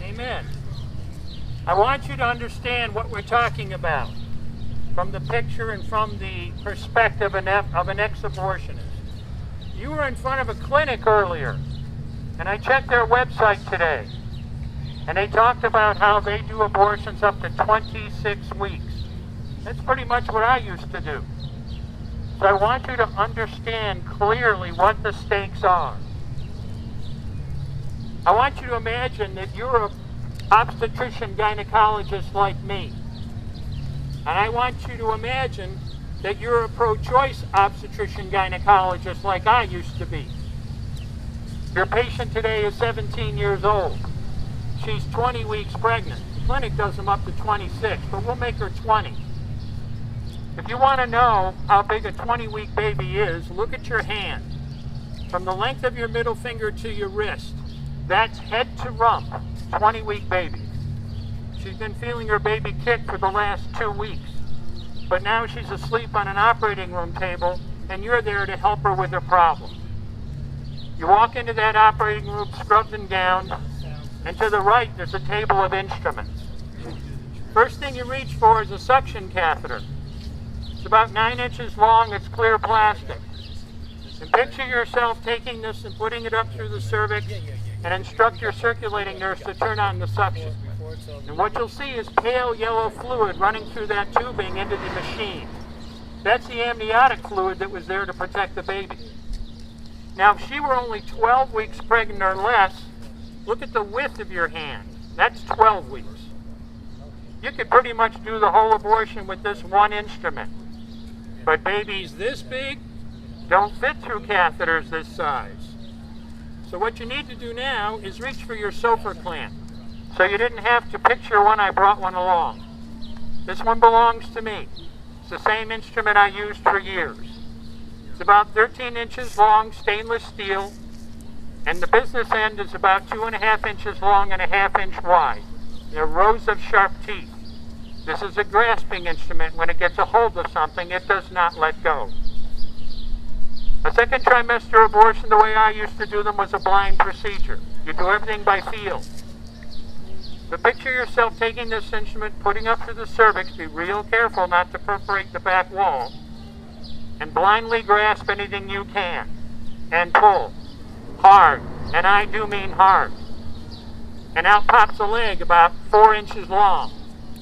Amen. I want you to understand what we're talking about from the picture and from the perspective of an ex-abortionist. You were in front of a clinic earlier, and I checked their website today, and they talked about how they do abortions up to 26 weeks. That's pretty much what I used to do. So I want you to understand clearly what the stakes are. I want you to imagine that you're an obstetrician gynecologist like me. And I want you to imagine that you're a pro-choice obstetrician gynecologist like I used to be. Your patient today is 17 years old. She's 20 weeks pregnant. The clinic does them up to 26, but we'll make her 20. If you want to know how big a 20-week baby is, look at your hand. From the length of your middle finger to your wrist, that's head to rump, 20-week baby. She's been feeling her baby kick for the last 2 weeks. But now she's asleep on an operating room table, and you're there to help her with her problem. You walk into that operating room scrubbed and gowned, and to the right there's a table of instruments. First thing you reach for is a suction catheter. It's about 9 inches long, it's clear plastic. And picture yourself taking this and putting it up through the cervix and instruct your circulating nurse to turn on the suction. And what you'll see is pale yellow fluid running through that tubing into the machine. That's the amniotic fluid that was there to protect the baby. Now, if she were only 12 weeks pregnant or less, look at the width of your hand. That's 12 weeks. You could pretty much do the whole abortion with this one instrument. But babies this big don't fit through catheters this size. So what you need to do now is reach for your Sofer clamp. So you didn't have to picture one, I brought one along. This one belongs to me. It's the same instrument I used for years. It's about 13 inches long, stainless steel, and the business end is about 2.5 inches long and 1/2 inch wide. There are rows of sharp teeth. This is a grasping instrument. When it gets a hold of something, it does not let go. A second trimester abortion, the way I used to do them, was a blind procedure. You do everything by feel. But picture yourself taking this instrument, putting up through the cervix, be real careful not to perforate the back wall, and blindly grasp anything you can, and pull hard, and I do mean hard. And out pops a leg about 4 inches long,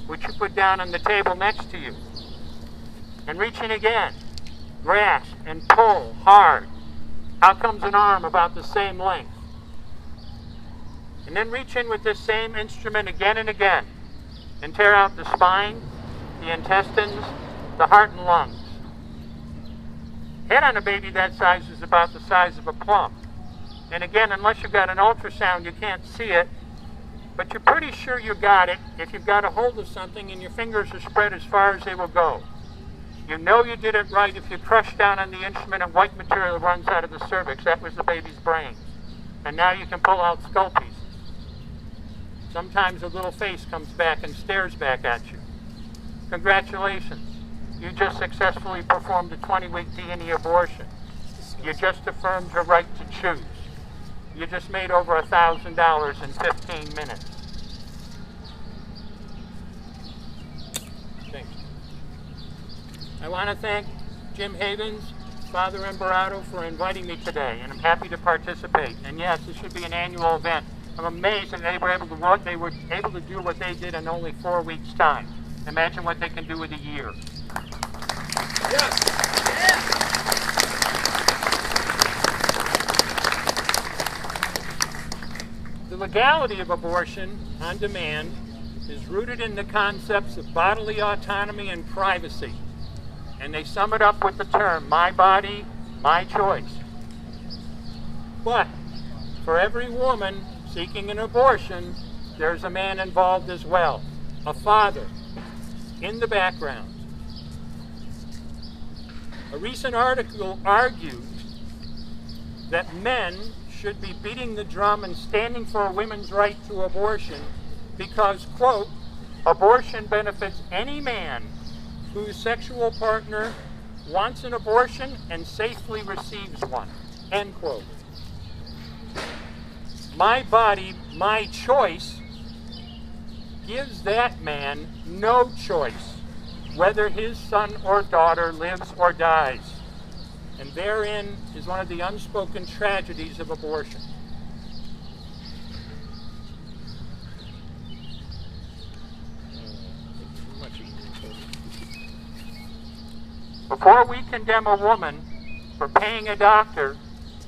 which you put down on the table next to you. And reach in again, grasp and pull hard. Out comes an arm about the same length. And then reach in with this same instrument again and again, and tear out the spine, the intestines, the heart and lungs. Head on a baby that size is about the size of a plum. And again, unless you've got an ultrasound, you can't see it, but you're pretty sure you got it if you've got a hold of something and your fingers are spread as far as they will go. You know you did it right if you crush down on the instrument and white material runs out of the cervix. That was the baby's brain. And now you can pull out skull pieces. Sometimes a little face comes back and stares back at you. Congratulations. You just successfully performed a 20-week D&E abortion. You just affirmed your right to choose. You just made over $1,000 in 15 minutes. Thanks. I want to thank Jim Havens, Father Imperato, for inviting me today, and I'm happy to participate. And yes, this should be an annual event. I'm amazed that they were able to do what they did in only 4 weeks' time. Imagine what they can do with a year. Yes. Yeah. The legality of abortion on demand is rooted in the concepts of bodily autonomy and privacy. And they sum it up with the term, my body, my choice. But for every woman seeking an abortion, there's a man involved as well, a father, in the background. A recent article argued that men should be beating the drum and standing for a women's right to abortion because, quote, abortion benefits any man whose sexual partner wants an abortion and safely receives one, end quote. My body, my choice gives that man no choice whether his son or daughter lives or dies. And therein is one of the unspoken tragedies of abortion. Before we condemn a woman for paying a doctor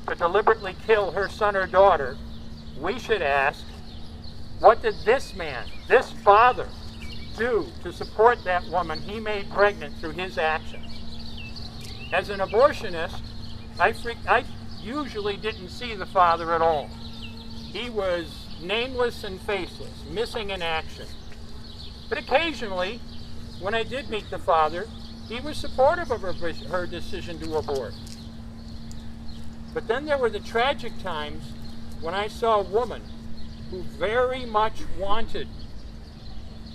to deliberately kill her son or daughter, we should ask, what did this man, this father, do to support that woman he made pregnant through his actions? As an abortionist, I usually didn't see the father at all. He was nameless and faceless, missing in action. But occasionally, when I did meet the father, he was supportive of her decision to abort. But then there were the tragic times when I saw a woman who very much wanted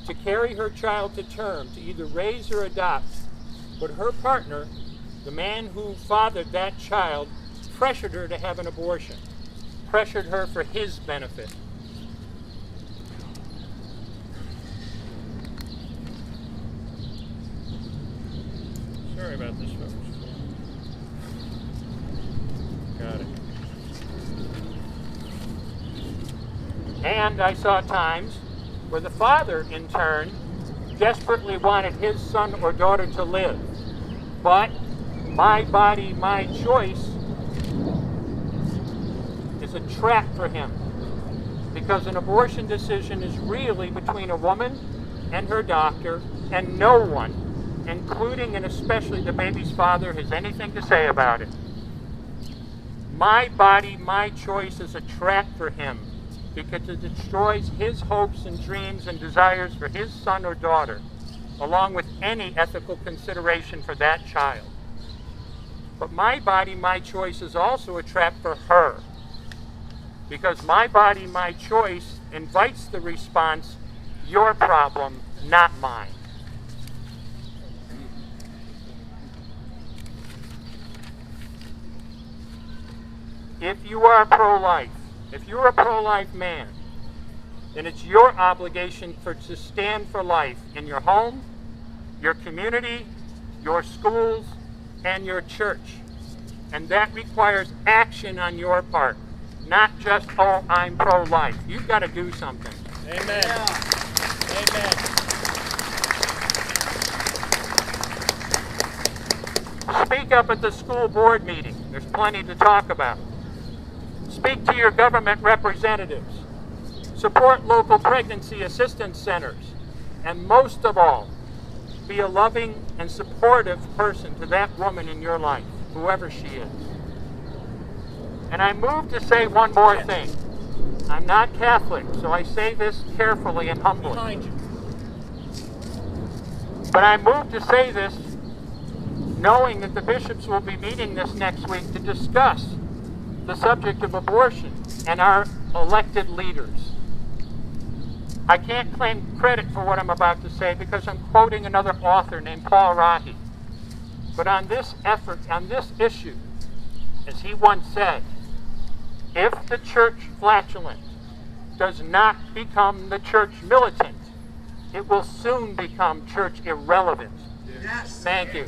to carry her child to term, to either raise or adopt, but her partner, the man who fathered that child, pressured her to have an abortion, pressured her for his benefit. Sorry about this, folks. Got it. And I saw times where the father, in turn, desperately wanted his son or daughter to live. But my body, my choice is a trap for him. Because an abortion decision is really between a woman and her doctor, and no one, including and especially the baby's father, has anything to say about it. My body, my choice is a trap for him because it destroys his hopes and dreams and desires for his son or daughter, along with any ethical consideration for that child. But my body, my choice is also a trap for her, because my body, my choice invites the response, your problem, not mine. If you are pro-life, if you're a pro-life man, then it's your obligation to stand for life in your home, your community, your schools, and your church. And that requires action on your part, not just, oh, I'm pro-life. You've got to do something. Amen. Yeah. Amen. Speak up at the school board meeting. There's plenty to talk about. Speak to your government representatives. Support local pregnancy assistance centers. And most of all, be a loving and supportive person to that woman in your life, whoever she is. And I move to say one more thing. I'm not Catholic, so I say this carefully and humbly. Behind you. But I move to say this knowing that the bishops will be meeting this next week to discuss the subject of abortion and our elected leaders. I can't claim credit for what I'm about to say because I'm quoting another author named Paul Rahi. But on this effort, on this issue, as he once said, if the church flatulent does not become the church militant, it will soon become church irrelevant. Yes. Thank you.